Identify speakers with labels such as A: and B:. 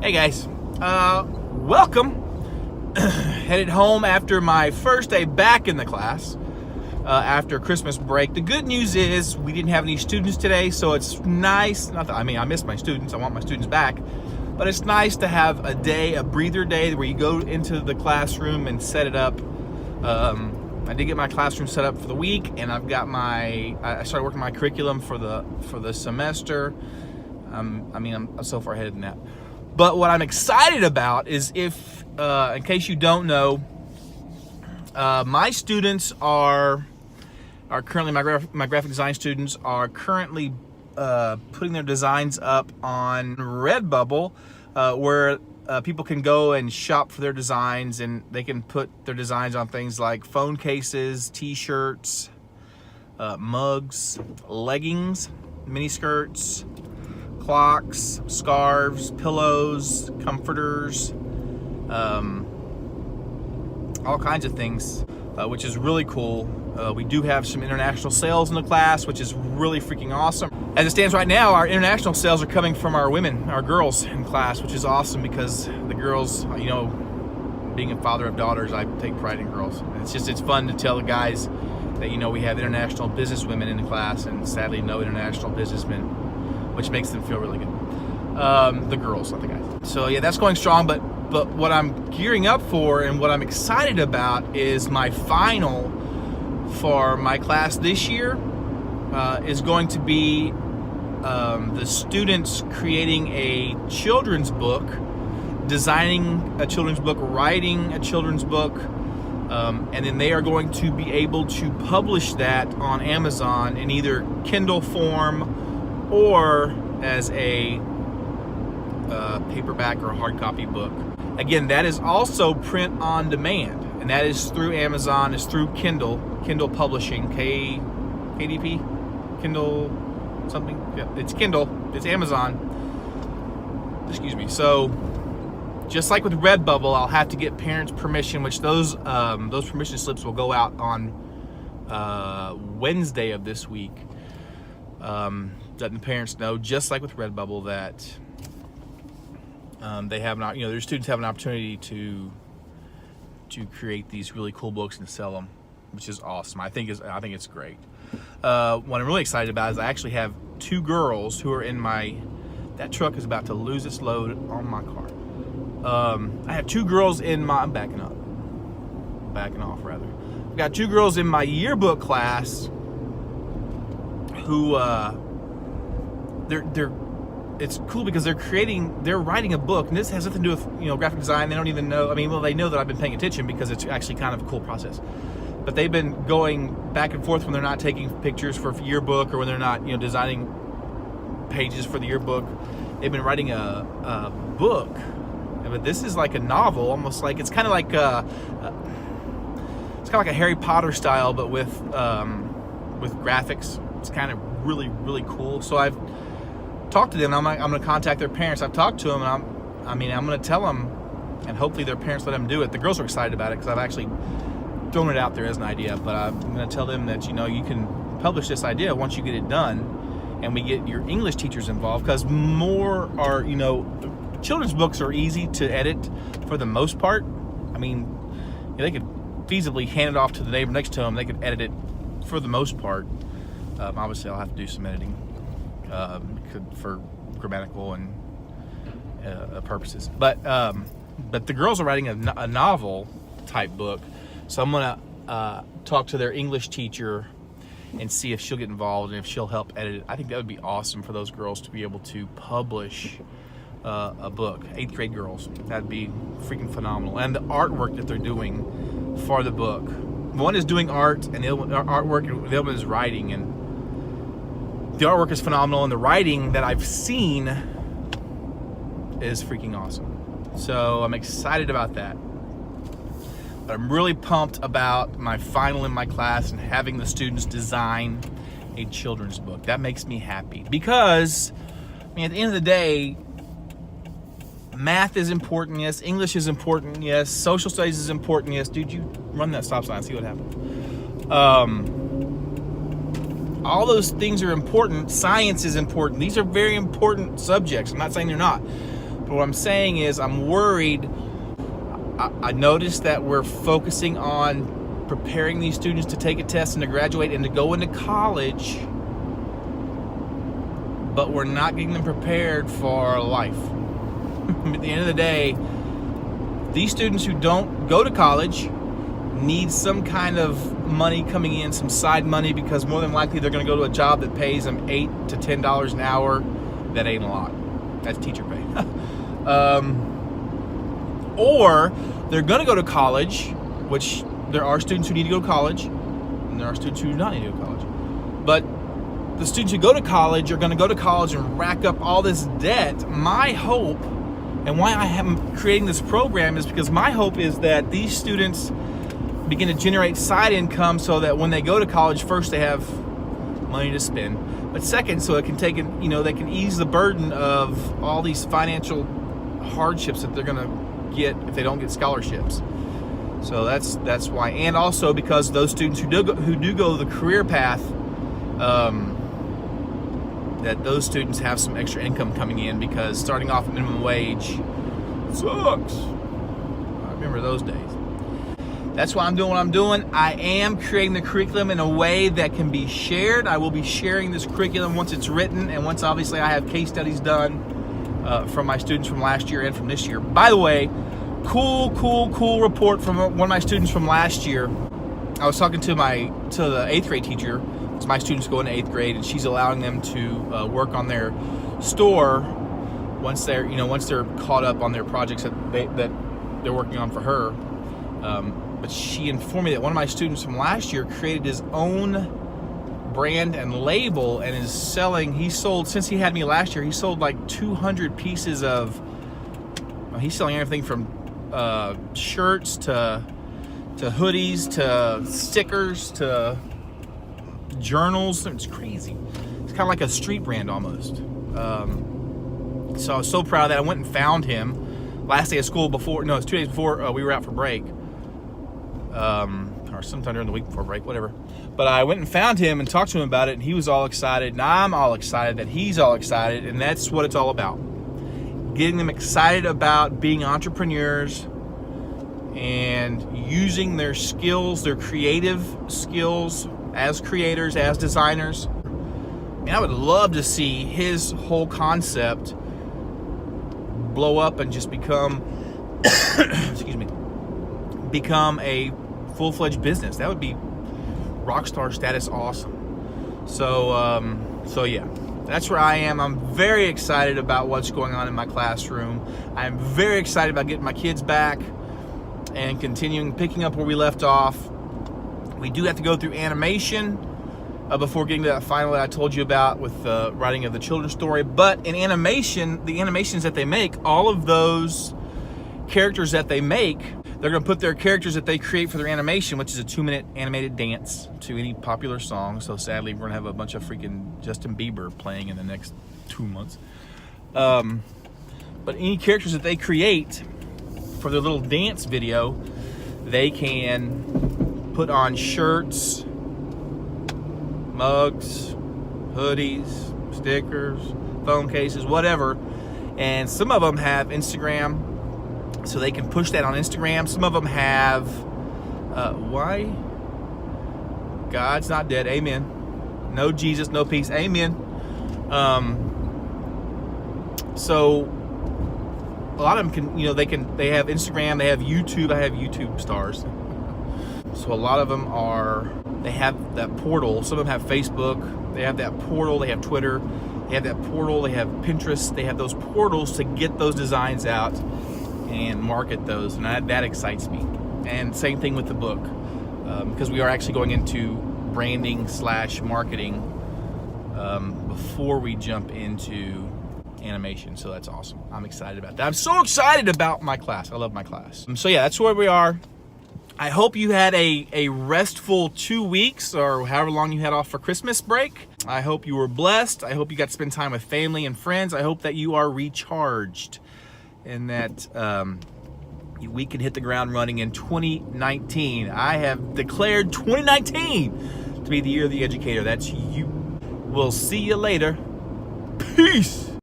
A: Hey guys, welcome. Headed home after my first day back in the class after Christmas break. The good news is we didn't have any students today, so it's nice. I miss my students. I want my students back, but it's nice to have a breather day where you go into the classroom and set it up. I did get my classroom set up for the week, and I started working my curriculum for the semester. I'm so far ahead in that. But what I'm excited about is in case you don't know, my students are currently, my graphic design students are currently putting their designs up on Redbubble, where people can go and shop for their designs, and they can put their designs on things like phone cases, t-shirts, mugs, leggings, mini skirts, clocks, scarves, pillows, comforters, all kinds of things, which is really cool. We do have some international sales in the class, which is really freaking awesome. As it stands right now, our international sales are coming from our girls in class, which is awesome because the girls, being a father of daughters, I take pride in girls. It's fun to tell the guys that, we have international businesswomen in the class and sadly no international businessmen, which makes them feel really good. The girls, not the guys. So yeah, that's going strong, but what I'm gearing up for and what I'm excited about is my final for my class this year is going to be the students creating a children's book, designing a children's book, writing a children's book, and then they are going to be able to publish that on Amazon in either Kindle form or as a paperback or hard copy book. Again, that is also print on demand, and that is through Amazon, it's through Kindle Publishing, KDP, Kindle something. Yeah, it's Kindle, it's Amazon. Excuse me. So, just like with Redbubble, I'll have to get parents' permission, which those permission slips will go out on Wednesday of this week. Letting the parents know, just like with Redbubble, that they have their students have an opportunity to create these really cool books and sell them, which is awesome. I think it's great. What I'm really excited about is I actually have two girls who are in that truck is about to lose its load on my car. I have two girls I'm backing off rather. I've got two girls in my yearbook class who it's cool because they're writing a book, and this has nothing to do with graphic design. They don't even know. They know that I've been paying attention because it's actually kind of a cool process. But they've been going back and forth when they're not taking pictures for yearbook or when they're not designing pages for the yearbook. They've been writing a book, but this is like a novel, almost like it's kind of like a Harry Potter style, but with graphics. It's kind of really, really cool. So I've talked to them. I'm going to contact their parents. I've talked to them, and I'm going to tell them, and hopefully their parents let them do it. The girls are excited about it because I've actually thrown it out there as an idea. But I'm going to tell them that you can publish this idea once you get it done, and we get your English teachers involved, because children's books are easy to edit for the most part. They could feasibly hand it off to the neighbor next to them. They could edit it for the most part. Obviously, I'll have to do some editing for grammatical and purposes. But the girls are writing a novel type book, so I'm gonna talk to their English teacher and see if she'll get involved and if she'll help edit it. I think that would be awesome for those girls to be able to publish a book. 8th grade girls, that'd be freaking phenomenal. And the artwork that they're doing for the book. One is doing art, and the other one is writing, and the artwork is phenomenal, and the writing that I've seen is freaking awesome. So I'm excited about that. But I'm really pumped about my final in my class and having the students design a children's book. That makes me happy because, at the end of the day, math is important, yes. English is important, yes. Social studies is important, yes. Dude, you run that stop sign, see what happens. All those things are important. Science is important. These are very important subjects. I'm not saying they're not. But what I'm saying is I'm worried. I noticed that we're focusing on preparing these students to take a test and to graduate and to go into college, but we're not getting them prepared for life. At the end of the day, these students who don't go to college need some kind of money coming in, some side money, because more than likely they're going to go to a job that pays them $8 to $10 an hour. That ain't a lot. That's teacher pay. Or they're going to go to college, which there are students who need to go to college, and there are students who do not need to go to college. But the students who go to college are going to go to college and rack up all this debt. My hope, and why I am creating this program, is because my hope is that these students begin to generate side income so that when they go to college, first they have money to spend, but second, so it can take it, they can ease the burden of all these financial hardships that they're going to get if they don't get scholarships. So that's why, and also because those students who do go the career path, that those students have some extra income coming in, because starting off at minimum wage sucks. I remember those days. That's why I'm doing what I'm doing. I am creating the curriculum in a way that can be shared. I will be sharing this curriculum once it's written, and once obviously I have case studies done from my students from last year and from this year. By the way, cool report from one of my students from last year. I was talking to the 8th grade teacher. It's my students go into 8th grade, and she's allowing them to work on their store once they're caught up on their projects that they're working on for her. But she informed me that one of my students from last year created his own brand and label and is selling. He sold, since he had me last year, he sold like 200 pieces of. He's selling everything from shirts to hoodies to stickers to journals. It's crazy. It's kind of like a street brand almost. So I was so proud of that. I went and found him last day of school before. No, it's 2 days before we were out for break. Or sometime during the week before break, whatever. But I went and found him and talked to him about it, and he was all excited, and I'm all excited that he's all excited, and that's what it's all about. Getting them excited about being entrepreneurs and using their skills, their creative skills as creators, as designers. And I would love to see his whole concept blow up and just become become a full-fledged business. That would be rock star status awesome. So yeah, that's where I am. I'm very excited about what's going on in my classroom. I'm very excited about getting my kids back and picking up where we left off. We do have to go through animation before getting to that final that I told you about with the writing of the children's story. But in animation, the animations that they make, all of those characters that they make, they're going to put their characters that they create for their animation, which is a 2-minute animated dance to any popular song. So sadly, we're going to have a bunch of freaking Justin Bieber playing in the next 2 months. But any characters that they create for their little dance video, they can put on shirts, mugs, hoodies, stickers, phone cases, whatever. And some of them have Instagram, so they can push that on Instagram. Some of them have, why? God's not dead. Amen. No Jesus, no peace. Amen. So a lot of them can, they have Instagram, they have YouTube. I have YouTube stars. So a lot of them they have that portal. Some of them have Facebook. They have that portal. They have Twitter. They have that portal. They have Pinterest. They have those portals to get those designs out and market those, and that excites me. And same thing with the book, because we are actually going into branding / marketing before we jump into animation. So that's awesome. I'm excited about that. I'm so excited about my class. I love my class. So yeah, that's where we are. I hope you had a restful 2 weeks or however long you had off for Christmas break. I hope you were blessed. I hope you got to spend time with family and friends. I hope that you are recharged and that we can hit the ground running in 2019. I have declared 2019 to be the year of the educator. That's you. We'll see you later. Peace.